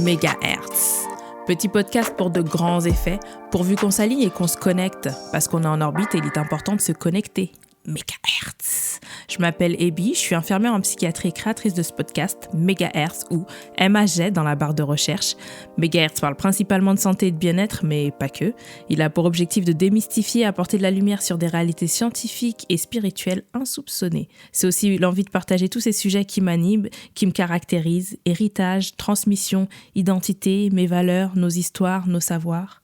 Mégahertz. Petit podcast pour de grands effets, pourvu qu'on s'aligne et qu'on se connecte, parce qu'on est en orbite et il est important de se connecter. Mégahertz. Je m'appelle Ebi, je suis infirmière en psychiatrie et créatrice de ce podcast, Mégahertz, ou MAG dans la barre de recherche. Mégahertz parle principalement de santé et de bien-être, mais pas que. Il a pour objectif de démystifier et apporter de la lumière sur des réalités scientifiques et spirituelles insoupçonnées. C'est aussi l'envie de partager tous ces sujets qui m'animent, qui me caractérisent, héritage, transmission, identité, mes valeurs, nos histoires, nos savoirs.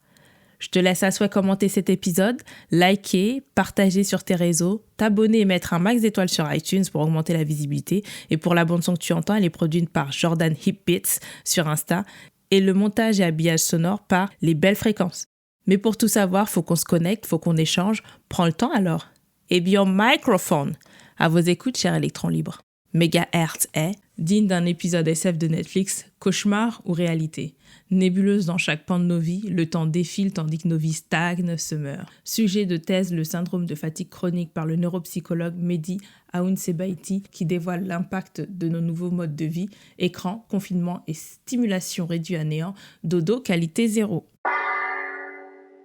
Je te laisse à souhait commenter cet épisode, liker, partager sur tes réseaux, t'abonner et mettre un max d'étoiles sur iTunes pour augmenter la visibilité. Et pour la bande-son que tu entends, elle est produite par Jordan Hipbits sur Insta et le montage et habillage sonore par Les Belles Fréquences. Mais pour tout savoir, faut qu'on se connecte, faut qu'on échange. Prends le temps alors. Et bien, microphone. À vos écoutes, chers électrons libres. Mégahertz est, digne d'un épisode SF de Netflix, cauchemar ou réalité. Nébuleuse dans chaque pan de nos vies, le temps défile tandis que nos vies stagnent, se meurent. Sujet de thèse, le syndrome de fatigue chronique par le neuropsychologue Mehdi Aoun-Sebaiti qui dévoile l'impact de nos nouveaux modes de vie, écran, confinement et stimulation réduit à néant, dodo qualité zéro.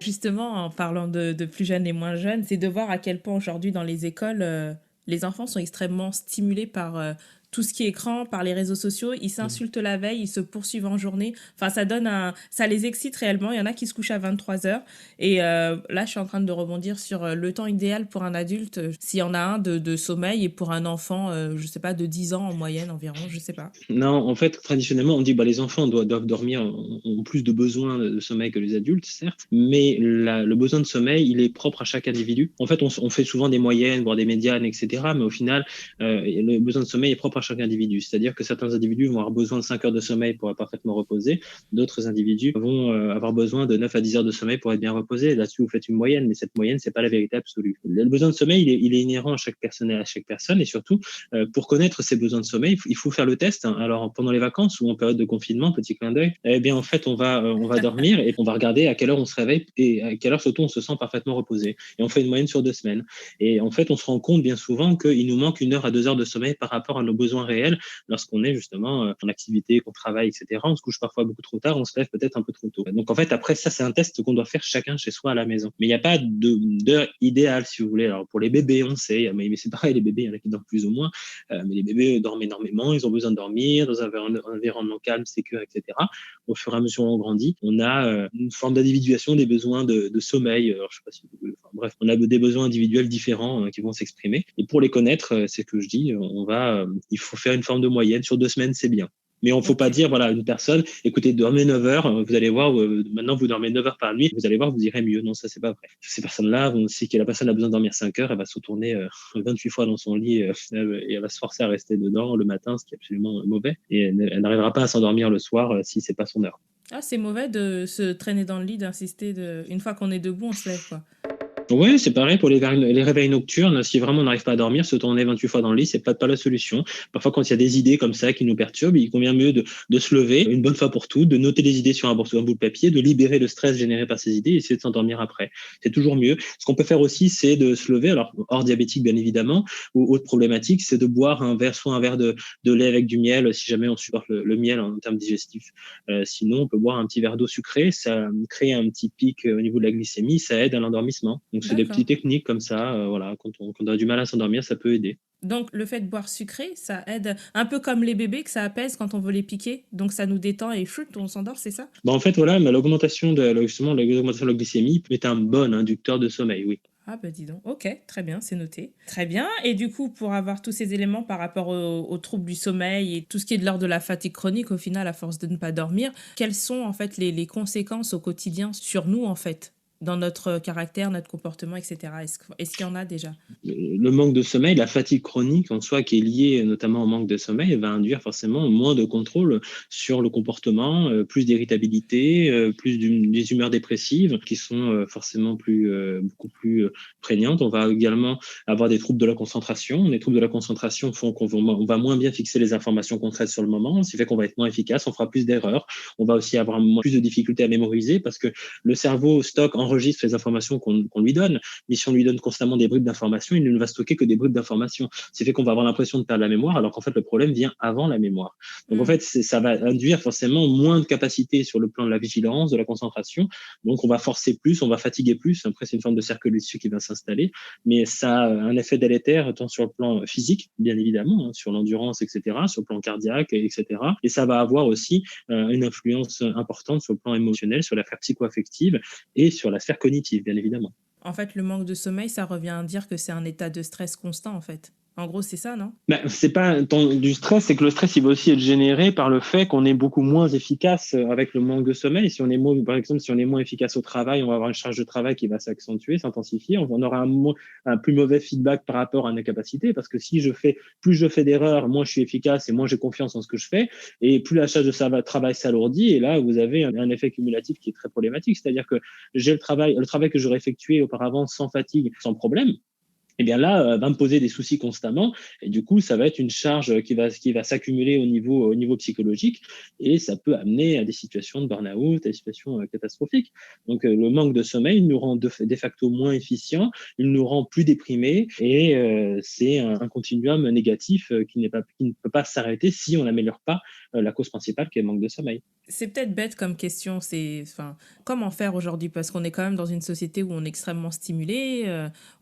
Justement, en parlant de plus jeunes et moins jeunes, c'est de voir à quel point aujourd'hui dans les écoles, les enfants sont extrêmement stimulés par tout ce qui est écran, par les réseaux sociaux. Ils s'insultent la veille, ils se poursuivent en journée. Enfin, ça les excite réellement. Il y en a qui se couchent à 23h. Et là, je suis en train de rebondir sur le temps idéal pour un adulte, s'il y en a un de sommeil, et pour un enfant, je sais pas, de 10 ans en moyenne environ, je sais pas. Non, en fait, traditionnellement, on dit les enfants doivent dormir, ont plus de besoins de sommeil que les adultes, certes, mais le besoin de sommeil, il est propre à chaque individu. En fait, on fait souvent des moyennes, voire des médianes, etc., mais au final, le besoin de sommeil est propre à chaque individu. C'est-à-dire que certains individus vont avoir besoin de 5 heures de sommeil pour être parfaitement reposés, d'autres individus vont avoir besoin de 9 à 10 heures de sommeil pour être bien reposés. Là-dessus, vous faites une moyenne, mais cette moyenne, c'est pas la vérité absolue. Le besoin de sommeil, il est inhérent à chaque personne et surtout, pour connaître ses besoins de sommeil, il faut faire le test. Alors, pendant les vacances ou en période de confinement, petit clin d'œil, eh bien, en fait, on va dormir et on va regarder à quelle heure on se réveille et à quelle heure, surtout, on se sent parfaitement reposé. Et on fait une moyenne sur 2 semaines. Et en fait, on se rend compte bien souvent qu'il nous manque 1 heure à 2 heures de sommeil par rapport à nos besoins réels lorsqu'on est justement en activité, qu'on travaille, etc. On se couche parfois beaucoup trop tard, on se lève peut-être un peu trop tôt. Donc, en fait, après ça, c'est un test qu'on doit faire chacun chez soi à la maison. Mais il n'y a pas d'heure idéale, si vous voulez. Alors, pour les bébés, on sait, mais c'est pareil, les bébés, il y en a qui dorment plus ou moins. Mais les bébés dorment énormément, ils ont besoin de dormir dans un environnement calme, sécure, etc. Au fur et à mesure où on grandit, on a une forme d'individuation des besoins de sommeil. Alors, je sais pas si bref, on a des besoins individuels différents qui vont s'exprimer. Et pour les connaître, c'est ce que je dis, il faut faire une forme de moyenne. Sur 2 semaines, c'est bien. Mais on ne faut pas dire, à une personne, écoutez, dormez 9 heures, vous allez voir, maintenant vous dormez 9 heures par nuit, vous allez voir, vous irez mieux. Non, ça, c'est pas vrai. Ces personnes-là, si la personne a besoin de dormir 5 heures, elle va se tourner 28 fois dans son lit et elle va se forcer à rester dedans le matin, ce qui est absolument mauvais. Et elle n'arrivera pas à s'endormir le soir si c'est pas son heure. Ah, c'est mauvais de se traîner dans le lit, d'insister. Une fois qu'on est debout, on se lève, quoi. Ouais, c'est pareil pour les réveils nocturnes. Si vraiment on n'arrive pas à dormir, se tourner 28 fois dans le lit, c'est pas la solution. Parfois, quand il y a des idées comme ça qui nous perturbent, il convient mieux de se lever une bonne fois pour toutes, de noter les idées sur un bout de papier, de libérer le stress généré par ces idées et essayer de s'endormir après. C'est toujours mieux. Ce qu'on peut faire aussi, c'est de se lever, alors hors diabétique bien évidemment, ou autre problématique, c'est de boire soit un verre de lait avec du miel, si jamais on supporte le miel en termes digestifs. Sinon, on peut boire un petit verre d'eau sucrée, ça crée un petit pic au niveau de la glycémie, ça aide à l'endormissement. Donc, c'est des petites techniques comme ça, quand on a du mal à s'endormir, ça peut aider. Donc, le fait de boire sucré, ça aide un peu comme les bébés, que ça apaise quand on veut les piquer. Donc, ça nous détend et chut, on s'endort, c'est ça? En fait, mais l'augmentation de la glycémie est un bon inducteur de sommeil, oui. Ah bah dis donc, ok, très bien, c'est noté. Très bien, et du coup, pour avoir tous ces éléments par rapport aux troubles du sommeil et tout ce qui est de l'ordre de la fatigue chronique, au final, à force de ne pas dormir, quelles sont en fait les conséquences au quotidien sur nous, en fait, dans notre caractère, notre comportement, etc. Est-ce qu'il y en a déjà? Le manque de sommeil, la fatigue chronique en soi qui est liée notamment au manque de sommeil va induire forcément moins de contrôle sur le comportement, plus d'irritabilité, plus des humeurs dépressives qui sont forcément beaucoup plus prégnantes. On va également avoir des troubles de la concentration. Les troubles de la concentration font qu'on va moins bien fixer les informations concrètes sur le moment, ce qui fait qu'on va être moins efficace, on fera plus d'erreurs. On va aussi avoir plus de difficultés à mémoriser parce que le cerveau stocke, enregistre enregistre les informations qu'on lui donne. Mais si on lui donne constamment des bribes d'informations, il ne va stocker que des bribes d'informations. C'est fait qu'on va avoir l'impression de perdre la mémoire, alors qu'en fait, le problème vient avant la mémoire. Donc, en fait, ça va induire forcément moins de capacité sur le plan de la vigilance, de la concentration. Donc, on va forcer plus, on va fatiguer plus. Après, c'est une forme de cercle vicieux qui va s'installer. Mais ça a un effet délétère, tant sur le plan physique, bien évidemment, sur l'endurance, etc., sur le plan cardiaque, etc. Et ça va avoir aussi une influence importante sur le plan émotionnel, sur la sphère psycho-affective et sur la sphère cognitive, bien évidemment. En fait, le manque de sommeil, ça revient à dire que c'est un état de stress constant, en fait. En gros, c'est ça, non? C'est pas du stress, c'est que le stress, il va aussi être généré par le fait qu'on est beaucoup moins efficace avec le manque de sommeil. Si on est par exemple, si on est moins efficace au travail, on va avoir une charge de travail qui va s'accentuer, s'intensifier. On aura un plus mauvais feedback par rapport à nos capacités, parce que plus je fais d'erreurs, moins je suis efficace et moins j'ai confiance en ce que je fais, et plus la charge de travail s'alourdit. Et là, vous avez un effet cumulatif qui est très problématique. C'est-à-dire que j'ai le travail que j'aurais effectué auparavant sans fatigue, sans problème. Eh bien là, va me poser des soucis constamment, et du coup, ça va être une charge qui va s'accumuler au niveau psychologique, et ça peut amener à des situations de burn-out, à des situations catastrophiques. Donc, le manque de sommeil nous rend de facto moins efficients, il nous rend plus déprimés, et c'est un continuum négatif qui ne peut pas s'arrêter si on n'améliore pas la cause principale qui est le manque de sommeil. C'est peut-être bête comme question, comment faire aujourd'hui? Parce qu'on est quand même dans une société où on est extrêmement stimulé,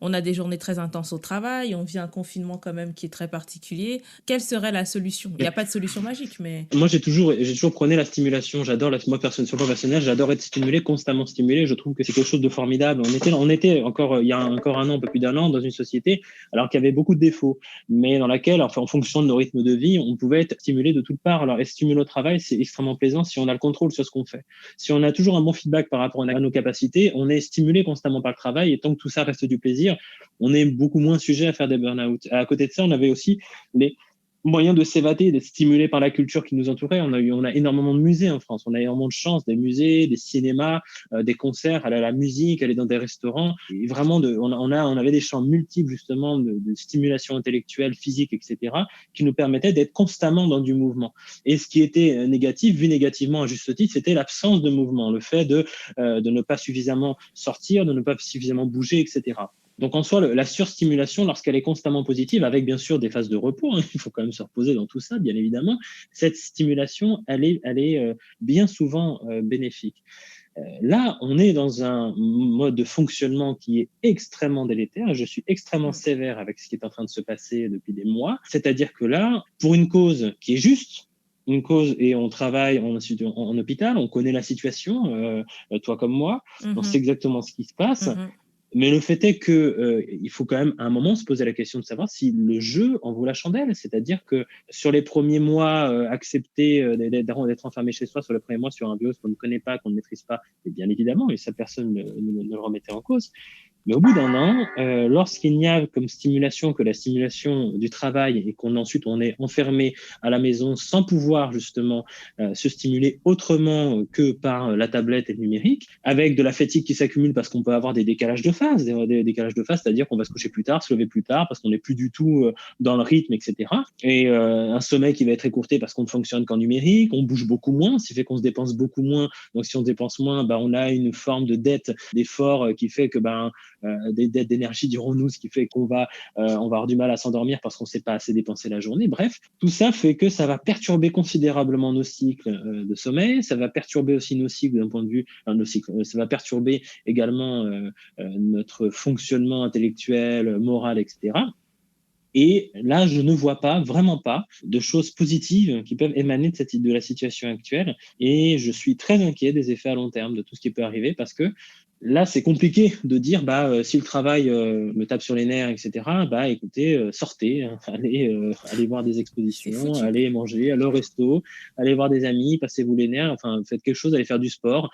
on a des journées très intenses au travail, on vit un confinement quand même qui est très particulier. Quelle serait la solution? Il n'y a pas de solution magique, mais... Moi, j'ai toujours prôné la stimulation. Sur le plan personnel, j'adore être stimulé, constamment stimulé. Je trouve que c'est quelque chose de formidable. On était encore, il y a encore un an, un peu plus d'un an, dans une société, alors qu'il y avait beaucoup de défauts, mais dans laquelle, enfin, en fonction de nos rythmes de vie, on pouvait être stimulé de toutes parts. Alors, être stimulé au travail, c'est extrêmement plaisant si on a le contrôle sur ce qu'on fait. Si on a toujours un bon feedback par rapport à nos capacités, on est stimulé constamment par le travail, et tant que tout ça reste du plaisir, on est beaucoup moins sujet à faire des burn-out. À côté de ça, on avait aussi les moyen de s'évader, d'être stimulé par la culture qui nous entourait. On a énormément de musées en France. On a énormément de chance, des musées, des cinémas, des concerts, aller à la musique, aller dans des restaurants. Et vraiment, on avait des champs multiples justement de stimulation intellectuelle, physique, etc., qui nous permettaient d'être constamment dans du mouvement. Et ce qui était négatif, vu négativement à juste titre, c'était l'absence de mouvement, le fait de ne pas suffisamment sortir, de ne pas suffisamment bouger, etc. Donc en soi, la surstimulation, lorsqu'elle est constamment positive, avec bien sûr des phases de repos, il faut quand même se reposer dans tout ça, bien évidemment, cette stimulation, elle est bien souvent bénéfique. Là, on est dans un mode de fonctionnement qui est extrêmement délétère, et je suis extrêmement sévère avec ce qui est en train de se passer depuis des mois. C'est-à-dire que là, pour une cause qui est juste, une cause, et on travaille en hôpital, on connaît la situation, toi comme moi, on sait exactement ce qui se passe. Mais le fait est que il faut quand même à un moment se poser la question de savoir si le jeu en vaut la chandelle. C'est-à-dire que sur les premiers mois, accepter d'être enfermé chez soi sur les premiers mois sur un virus qu'on ne connaît pas, qu'on ne maîtrise pas, et bien évidemment, et ça personne ne le remettait en cause. Mais au bout d'un an, lorsqu'il n'y a comme stimulation que la stimulation du travail, et ensuite on est enfermé à la maison sans pouvoir justement se stimuler autrement que par la tablette et le numérique, avec de la fatigue qui s'accumule parce qu'on peut avoir des décalages de phase, des décalages de phase, c'est-à-dire qu'on va se coucher plus tard, se lever plus tard parce qu'on n'est plus du tout dans le rythme, etc. Et un sommeil qui va être écourté parce qu'on ne fonctionne qu'en numérique, on bouge beaucoup moins, ce qui fait qu'on se dépense beaucoup moins. Donc si on dépense moins, on a une forme de dette d'effort qui fait que des dettes d'énergie, dirons-nous, ce qui fait qu'on va avoir du mal à s'endormir parce qu'on ne sait pas assez dépenser la journée. Bref, tout ça fait que ça va perturber considérablement nos cycles de sommeil, ça va perturber aussi nos cycles d'un point de vue, nos cycles, ça va perturber également notre fonctionnement intellectuel, moral, etc. Et là, je ne vois vraiment pas de choses positives qui peuvent émaner de la situation actuelle. Et je suis très inquiet des effets à long terme de tout ce qui peut arriver, parce que là, c'est compliqué de dire, si le travail me tape sur les nerfs, etc., écoutez, sortez, allez voir des expositions, allez manger, allez au resto, allez voir des amis, passez-vous les nerfs, enfin, faites quelque chose, allez faire du sport.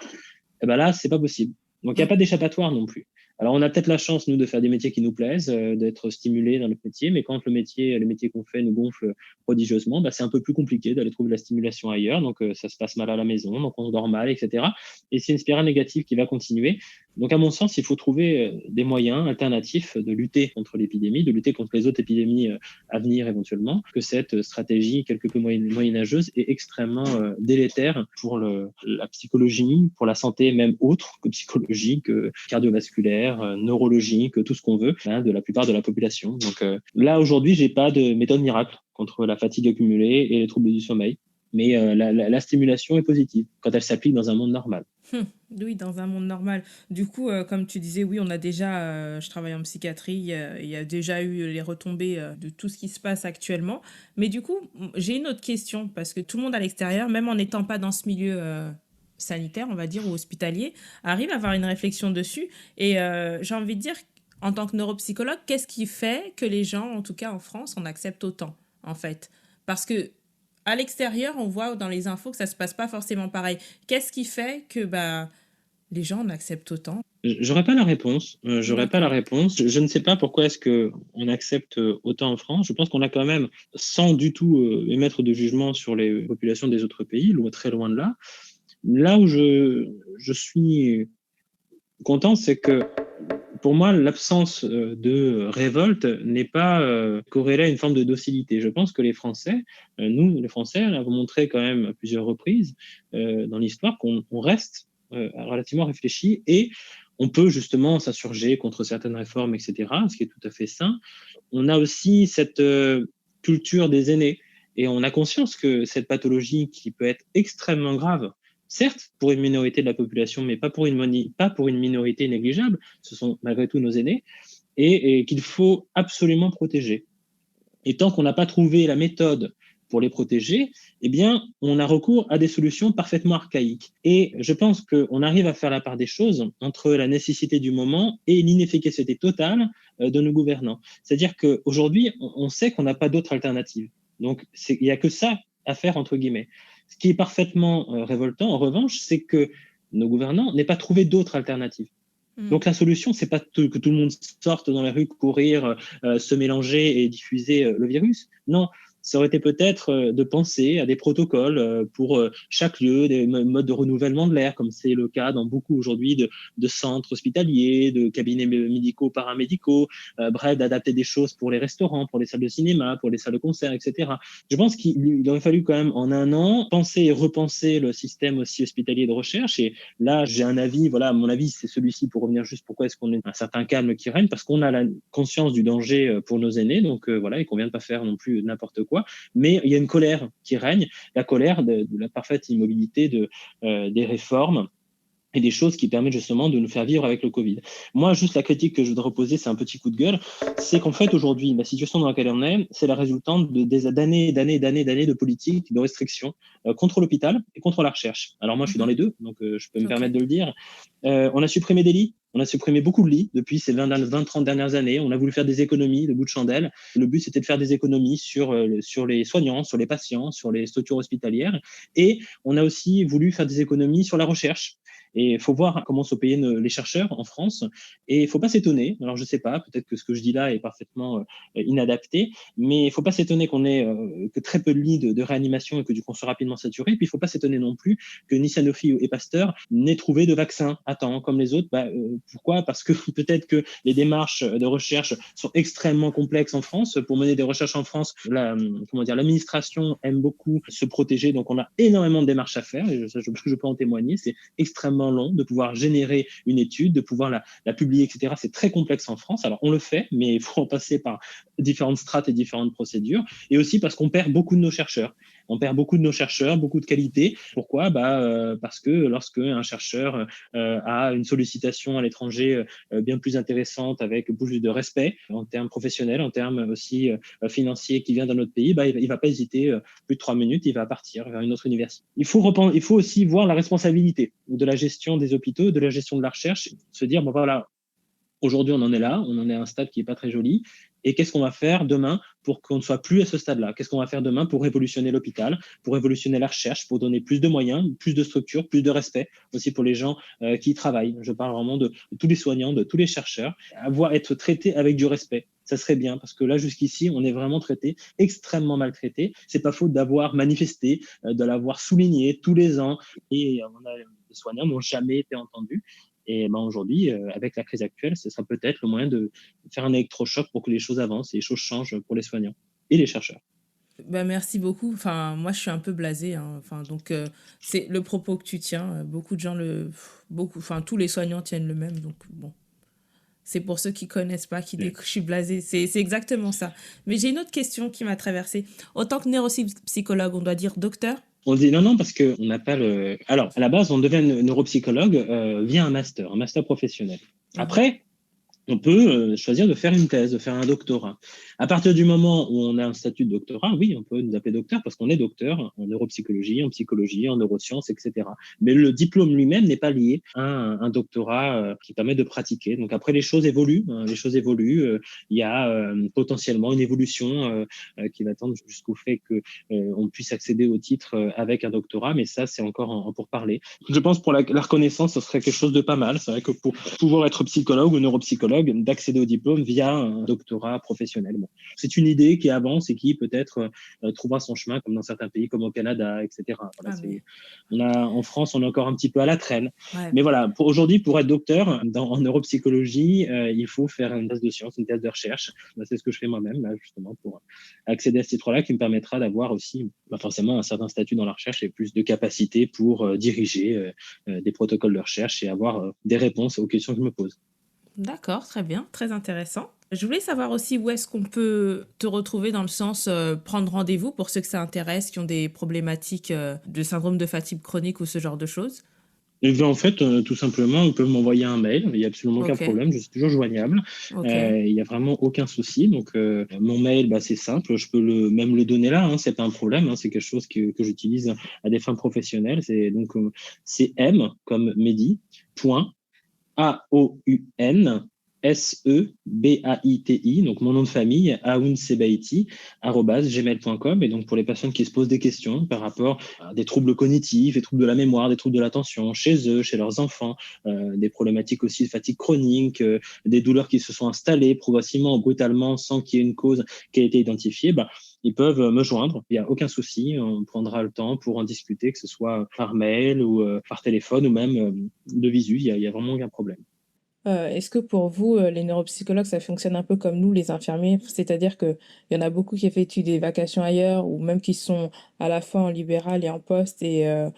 Et là, c'est pas possible. Donc, il n'y a pas d'échappatoire non plus. Alors, on a peut-être la chance, nous, de faire des métiers qui nous plaisent, d'être stimulés dans notre métier, mais quand le métier qu'on fait nous gonfle prodigieusement, c'est un peu plus compliqué d'aller trouver de la stimulation ailleurs. Donc, ça se passe mal à la maison, donc on se dort mal, etc. Et c'est une spirale négative qui va continuer. Donc, à mon sens, il faut trouver des moyens alternatifs de lutter contre l'épidémie, de lutter contre les autres épidémies à venir éventuellement, que cette stratégie quelque peu moyenâgeuse est extrêmement délétère pour la psychologie, pour la santé même autre que psychologique, cardiovasculaire, neurologique, tout ce qu'on veut, hein, de la plupart de la population. Donc là, aujourd'hui, j'ai pas de méthode miracle contre la fatigue accumulée et les troubles du sommeil. Mais la stimulation est positive quand elle s'applique dans un monde normal. Oui, dans un monde normal. Du coup, comme tu disais, oui, on a déjà, je travaille en psychiatrie, il y a déjà eu les retombées de tout ce qui se passe actuellement. Mais du coup, j'ai une autre question, parce que tout le monde à l'extérieur, même en n'étant pas dans ce milieu sanitaire, on va dire, ou hospitalier, arrive à avoir une réflexion dessus. Et j'ai envie de dire, en tant que neuropsychologue, qu'est-ce qui fait que les gens, en tout cas en France, on accepte autant, en fait? Parce que à l'extérieur, on voit dans les infos que ça se passe pas forcément pareil. Qu'est-ce qui fait que les gens en acceptent autant? J'aurais pas la réponse. J'aurais pas la D'accord. réponse. Je ne sais pas pourquoi est-ce que on accepte autant en France. Je pense qu'on a quand même, sans du tout émettre de jugement sur les populations des autres pays, très loin de là. Là où je suis content, c'est que pour moi, l'absence de révolte n'est pas corrélée à une forme de docilité. Je pense que les Français, nous, les Français, avons montré quand même à plusieurs reprises dans l'histoire qu'on reste relativement réfléchi et on peut justement s'insurger contre certaines réformes, etc., ce qui est tout à fait sain. On a aussi cette culture des aînés et on a conscience que cette pathologie qui peut être extrêmement grave, certes pour une minorité de la population, mais pas pour une minorité négligeable, ce sont malgré tout nos aînés, et qu'il faut absolument protéger. Et tant qu'on n'a pas trouvé la méthode pour les protéger, eh bien, on a recours à des solutions parfaitement archaïques. Et je pense qu'on arrive à faire la part des choses entre la nécessité du moment et l'inefficacité totale de nos gouvernants. C'est-à-dire qu'aujourd'hui, on sait qu'on n'a pas d'autre alternative. Donc, il n'y a que ça à faire, entre guillemets. Ce qui est parfaitement révoltant, en revanche, c'est que nos gouvernants n'aient pas trouvé d'autres alternatives. Donc la solution, c'est pas que tout le monde sorte dans les rues, courir, se mélanger et diffuser le virus. Non, ça aurait été peut-être de penser à des protocoles pour chaque lieu, des modes de renouvellement de l'air, comme c'est le cas dans beaucoup aujourd'hui de centres hospitaliers, de cabinets médicaux, paramédicaux, bref, d'adapter des choses pour les restaurants, pour les salles de cinéma, pour les salles de concert, etc. Je pense qu'il aurait fallu quand même en un an penser et repenser le système aussi hospitalier de recherche. Et là, j'ai un avis, voilà, mon avis, c'est celui-ci pour revenir juste pourquoi est-ce qu'on a un certain calme qui règne, parce qu'on a la conscience du danger pour nos aînés, donc voilà, et qu'on vient de pas faire non plus n'importe quoi, mais il y a une colère qui règne, la colère de la parfaite immobilité des réformes et des choses qui permettent justement de nous faire vivre avec le Covid. Moi, juste la critique que je voudrais reposer, c'est un petit coup de gueule, c'est qu'en fait, aujourd'hui, la situation dans laquelle on est, c'est la résultante d'années de politique, de restrictions contre l'hôpital et contre la recherche. Alors moi, je suis dans les deux, donc je peux me permettre de le dire. On a supprimé des lits, on a supprimé beaucoup de lits depuis ces 20-30 dernières années. On a voulu faire des économies de bout de chandelle. Le but, c'était de faire des économies sur les soignants, sur les patients, sur les structures hospitalières. Et on a aussi voulu faire des économies sur la recherche. Et il faut voir comment sont payés les chercheurs en France. Et il ne faut pas s'étonner. Alors, je ne sais pas, peut-être que ce que je dis là est parfaitement inadapté, mais il ne faut pas s'étonner qu'on ait que très peu de lits de réanimation et que qu'on soit rapidement saturé. Puis, il ne faut pas s'étonner non plus que ni Sanofi et Pasteur n'aient trouvé de vaccin à temps, comme les autres. Pourquoi? Parce que peut-être que les démarches de recherche sont extrêmement complexes en France. Pour mener des recherches en France, l'administration aime beaucoup se protéger. Donc, on a énormément de démarches à faire. Et je peux en témoigner. C'est extrêmement long de pouvoir générer une étude, de pouvoir la publier, etc. C'est très complexe en France. Alors, on le fait, mais il faut en passer par différentes strates et différentes procédures. Et aussi parce qu'on perd beaucoup de nos chercheurs. On perd beaucoup de nos chercheurs, beaucoup de qualité. Pourquoi? Parce que lorsque un chercheur a une sollicitation à l'étranger bien plus intéressante, avec plus de respect en termes professionnels, en termes aussi financiers, qui vient d'un autre pays, il va pas hésiter plus de 3 minutes, il va partir vers une autre université. Il faut aussi voir la responsabilité de la gestion des hôpitaux, de la gestion de la recherche, se dire, bon voilà, aujourd'hui, on en est là, on en est à un stade qui n'est pas très joli. Et qu'est-ce qu'on va faire demain pour qu'on ne soit plus à ce stade-là? Qu'est-ce qu'on va faire demain pour révolutionner l'hôpital, pour révolutionner la recherche, pour donner plus de moyens, plus de structures, plus de respect aussi pour les gens qui y travaillent? Je parle vraiment de tous les soignants, de tous les chercheurs, être traités avec du respect. Ça serait bien, parce que là, jusqu'ici, on est vraiment traité, extrêmement maltraité. C'est pas faute d'avoir manifesté, de l'avoir souligné tous les ans, et on a, les soignants n'ont jamais été entendus. Et ben aujourd'hui, avec la crise actuelle, ce sera peut-être le moyen de faire un électrochoc pour que les choses avancent et les choses changent pour les soignants et les chercheurs. Bah, merci beaucoup. Enfin, moi, je suis un peu blasée, hein. Enfin, donc, c'est le propos que tu tiens. Beaucoup de gens beaucoup, enfin, tous les soignants tiennent le même. Donc, bon, c'est pour ceux qui connaissent pas, je suis blasée. C'est exactement ça. Mais j'ai une autre question qui m'a traversée. Autant que neuropsychologue, on doit dire docteur? On dit non, non, parce qu'on n'a pas le. Alors, à la base, on devient neuropsychologue via un master professionnel. Mhm. Après, on peut choisir de faire une thèse, de faire un doctorat. À partir du moment où on a un statut de doctorat, oui, on peut nous appeler docteur parce qu'on est docteur en neuropsychologie, en psychologie, en neurosciences, etc. Mais le diplôme lui-même n'est pas lié à un doctorat qui permet de pratiquer. Donc après, les choses évoluent. Hein, les choses évoluent. Il y a potentiellement une évolution qui va tendre jusqu'au fait que on puisse accéder au titre avec un doctorat, mais ça, c'est encore en pourparler. Je pense pour la reconnaissance, ce serait quelque chose de pas mal. C'est vrai que pour pouvoir être psychologue ou neuropsychologue, d'accéder au diplôme via un doctorat professionnel. Bon. C'est une idée qui avance et qui peut-être trouvera son chemin, comme dans certains pays, comme au Canada, etc. Voilà, Ah, mais, en France, on est encore un petit peu à la traîne. ouais. Mais voilà, aujourd'hui, pour être docteur en neuropsychologie, il faut faire une thèse de science, une thèse de recherche. C'est ce que je fais moi-même, là, justement, pour accéder à ce titre-là, qui me permettra d'avoir aussi forcément un certain statut dans la recherche et plus de capacité pour diriger des protocoles de recherche et avoir des réponses aux questions que je me pose. D'accord, très bien, très intéressant. Je voulais savoir aussi où est-ce qu'on peut te retrouver dans le sens prendre rendez-vous pour ceux que ça intéresse, qui ont des problématiques de syndrome de fatigue chronique ou ce genre de choses. Et bien, en fait, tout simplement, ils peuvent m'envoyer un mail. Il n'y a absolument aucun Ok, problème. Je suis toujours joignable. ok. Il n'y a vraiment aucun souci. Donc, mon mail, bah, c'est simple. Je peux même le donner là. Hein, c'est pas un problème. Hein, c'est quelque chose que j'utilise à des fins professionnelles. C'est donc c'est M comme Mehdi, point AOUNSEBAITI, donc mon nom de famille, aounsebaiti, @gmail.com. Et donc, pour les personnes qui se posent des questions par rapport à des troubles cognitifs, des troubles de la mémoire, des troubles de l'attention, chez eux, chez leurs enfants, des problématiques aussi de fatigue chronique, des douleurs qui se sont installées progressivement ou brutalement sans qu'il y ait une cause qui ait été identifiée, bah, ils peuvent me joindre. Il n'y a aucun souci. On prendra le temps pour en discuter, que ce soit par mail ou par téléphone ou même de visu. Il y a vraiment aucun problème. Est-ce que pour vous, les neuropsychologues, ça fonctionne un peu comme nous, les infirmiers? C'est-à-dire qu'il y en a beaucoup qui effectuent des vacations ailleurs ou même qui sont à la fois en libéral et en poste. Et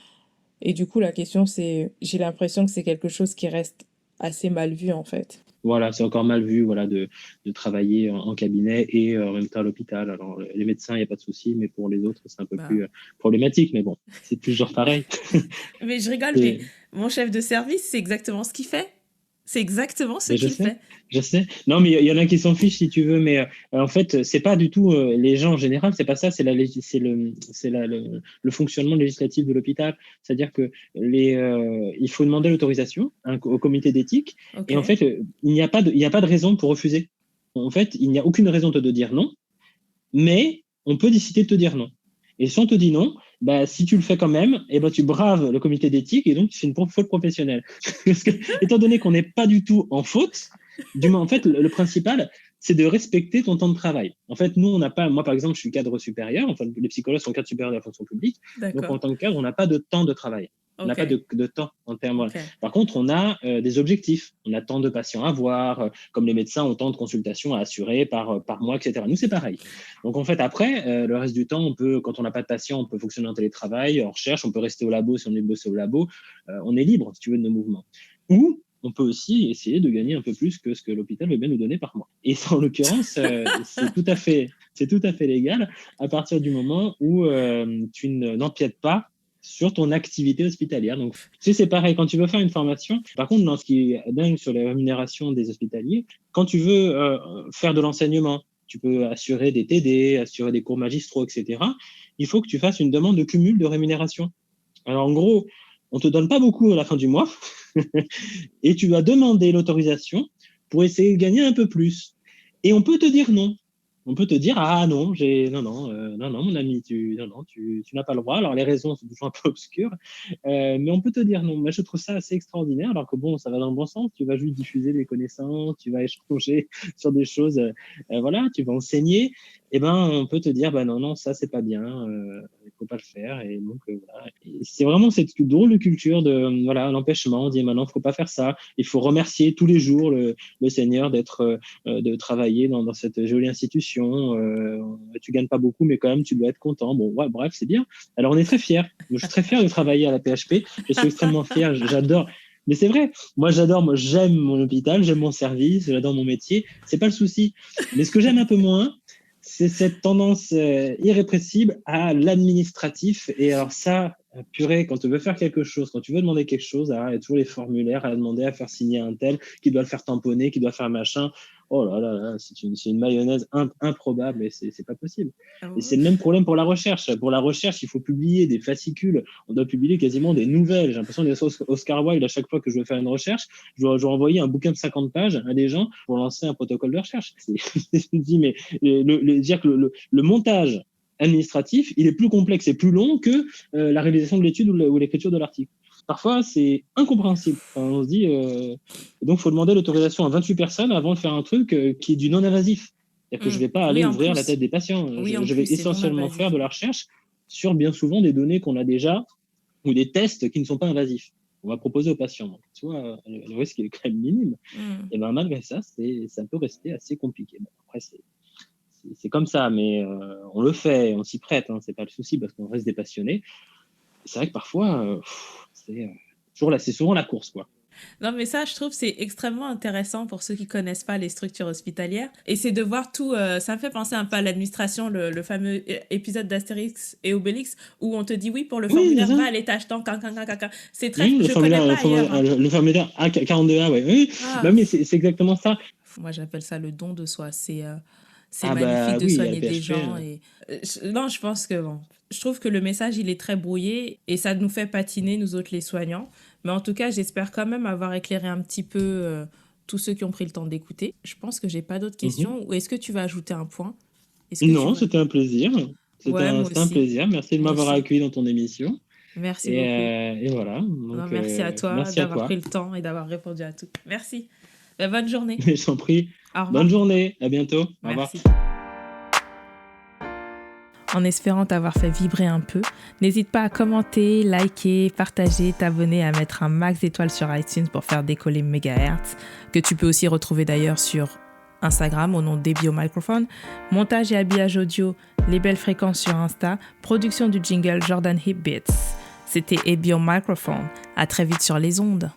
du coup, la question, c'est, j'ai l'impression que c'est quelque chose qui reste assez mal vu, en fait. Voilà, c'est encore mal vu, voilà, de travailler en cabinet et en même temps à l'hôpital. Alors, les médecins, il n'y a pas de souci, mais pour les autres, c'est un peu Bah, plus problématique. Mais bon, c'est toujours pareil. mais je rigole, mais Et, mon chef de service, c'est exactement ce qu'il fait. C'est exactement ce mais qu'il fait. je sais. Non, mais il y en a qui s'en fichent si tu veux, mais en fait, c'est pas du tout les gens en général, c'est pas ça, c'est le fonctionnement législatif de l'hôpital. C'est-à-dire que il faut demander l'autorisation au comité d'éthique, Ok, et en fait, il n'y a pas de raison pour refuser. En fait, il n'y a aucune raison de dire non, mais on peut décider de te dire non. Et si on te dit non, bah, si tu le fais quand même, eh ben, tu braves le comité d'éthique et donc tu fais une faute professionnelle. Parce que, étant donné qu'on n'est pas du tout en faute, du moins, en fait, le principal, c'est de respecter ton temps de travail. En fait, nous, on n'a pas, moi par exemple, je suis cadre supérieur, enfin, les psychologues sont cadre supérieur de la fonction publique, donc en d'accord. tant que cadre, on n'a pas de temps de travail. On n'a Ok, pas de temps en termes. Voilà. ok. Par contre, on a des objectifs. On a tant de patients à voir, comme les médecins ont tant de consultations à assurer par mois, etc. Nous, c'est pareil. Donc, en fait, après, le reste du temps, quand on n'a pas de patients, on peut fonctionner en télétravail, en recherche, on peut rester au labo si on est bossé au labo. On est libre, si tu veux, de nos mouvements. Ou on peut aussi essayer de gagner un peu plus que ce que l'hôpital veut bien nous donner par mois. Et en l'occurrence, c'est tout à fait légal à partir du moment où tu n'empiètes pas sur ton activité hospitalière. Donc, tu sais, c'est pareil, quand tu veux faire une formation, par contre, dans ce qui est dingue sur les rémunérations des hospitaliers, quand tu veux faire de l'enseignement, tu peux assurer des TD, assurer des cours magistraux, etc. Il faut que tu fasses une demande de cumul de rémunération. Alors, en gros, on ne te donne pas beaucoup à la fin du mois et tu vas demander l'autorisation pour essayer de gagner un peu plus. Et on peut te dire non. On peut te dire ah non, non, mon ami, tu n'as pas le droit. Alors les raisons sont toujours un peu obscures, mais on peut te dire non. Moi je trouve ça assez extraordinaire, alors que bon, ça va dans le bon sens. Tu vas juste diffuser des connaissances, tu vas échanger sur des choses, voilà, tu vas enseigner. eh ben, on peut te dire, bah non, ça, c'est pas bien, il faut pas le faire. Et donc, voilà. Et c'est vraiment cette drôle de culture de, voilà, l'empêchement. On dit, maintenant, faut pas faire ça. Il faut remercier tous les jours le Seigneur de travailler dans cette jolie institution. Tu gagnes pas beaucoup, mais quand même, tu dois être content. Bon, ouais, bref, c'est bien. Alors, on est très fiers. Moi, je suis très fier de travailler à la PHP. Je suis extrêmement fier. J'adore. Mais c'est vrai, moi j'aime mon hôpital, j'aime mon service, j'adore mon métier, c'est pas le souci. Mais ce que j'aime un peu moins, c'est cette tendance irrépressible à l'administratif. Et alors ça, purée, quand tu veux faire quelque chose, quand tu veux demander quelque chose, alors, il y a toujours les formulaires à demander à faire signer un tel, qui doit le faire tamponner, qui doit faire machin. Oh là là, là c'est une mayonnaise improbable et c'est pas possible. Et c'est le même problème pour la recherche. Pour la recherche, il faut publier des fascicules. On doit publier quasiment des nouvelles. J'ai l'impression d'être Oscar Wilde à chaque fois que je veux faire une recherche. Je dois envoyer un bouquin de 50 pages à des gens pour lancer un protocole de recherche. Je me dis, mais dire que le montage administratif, il est plus complexe et plus long que la réalisation de l'étude ou l'écriture de l'article. Parfois, c'est incompréhensible. Enfin, on se dit, donc, il faut demander l'autorisation à 28 personnes avant de faire un truc qui est du non-invasif. C'est-à-dire que je ne vais pas aller ouvrir la tête des patients. Je vais essentiellement faire de la recherche sur bien souvent des données qu'on a déjà ou des tests qui ne sont pas invasifs. On va proposer aux patients. Donc, soit le risque est quand même minime. Et ben, malgré ça, ça peut rester assez compliqué. Bon, après, c'est comme ça, mais on le fait, on s'y prête. Hein, c'est pas le souci parce qu'on reste des passionnés. C'est vrai que parfois, c'est souvent la course, quoi. Non, mais ça, je trouve, c'est extrêmement intéressant pour ceux qui connaissent pas les structures hospitalières. Et c'est de voir tout. Ça me fait penser un peu à l'administration, le fameux épisode d'Astérix et Obélix, où on te dit oui, pour le formulaire, va à l'étage tant, c'est très. Oui, je connais pas ailleurs. Le formulaire A42A, ouais. Oui, bah, mais c'est exactement ça. Moi, j'appelle ça le don de soi. C'est Ah magnifique bah, de oui, soigner des PHP, gens. Et, non, je pense que bon. Je trouve que le message, il est très brouillé et ça nous fait patiner, nous autres, les soignants. Mais en tout cas, j'espère quand même avoir éclairé un petit peu tous ceux qui ont pris le temps d'écouter. Je pense que j'ai pas d'autres questions. Ou est-ce que tu vas ajouter un point? Non, c'était un plaisir. C'était un plaisir. Merci de m'avoir accueilli dans ton émission. Merci beaucoup. Et voilà. Donc, merci à toi d'avoir pris le temps et d'avoir répondu à tout. Merci. Bonne journée. Je t'en prie. Bonne journée. À bientôt. Au revoir. En espérant t'avoir fait vibrer un peu, n'hésite pas à commenter, liker, partager, t'abonner, à mettre un max d'étoiles sur iTunes pour faire décoller Megahertz, que tu peux aussi retrouver d'ailleurs sur Instagram au nom d'Ebio Microphone, montage et habillage audio, les belles fréquences sur Insta, production du jingle Jordan Hip Beats. C'était Ebio Microphone. À très vite sur les ondes.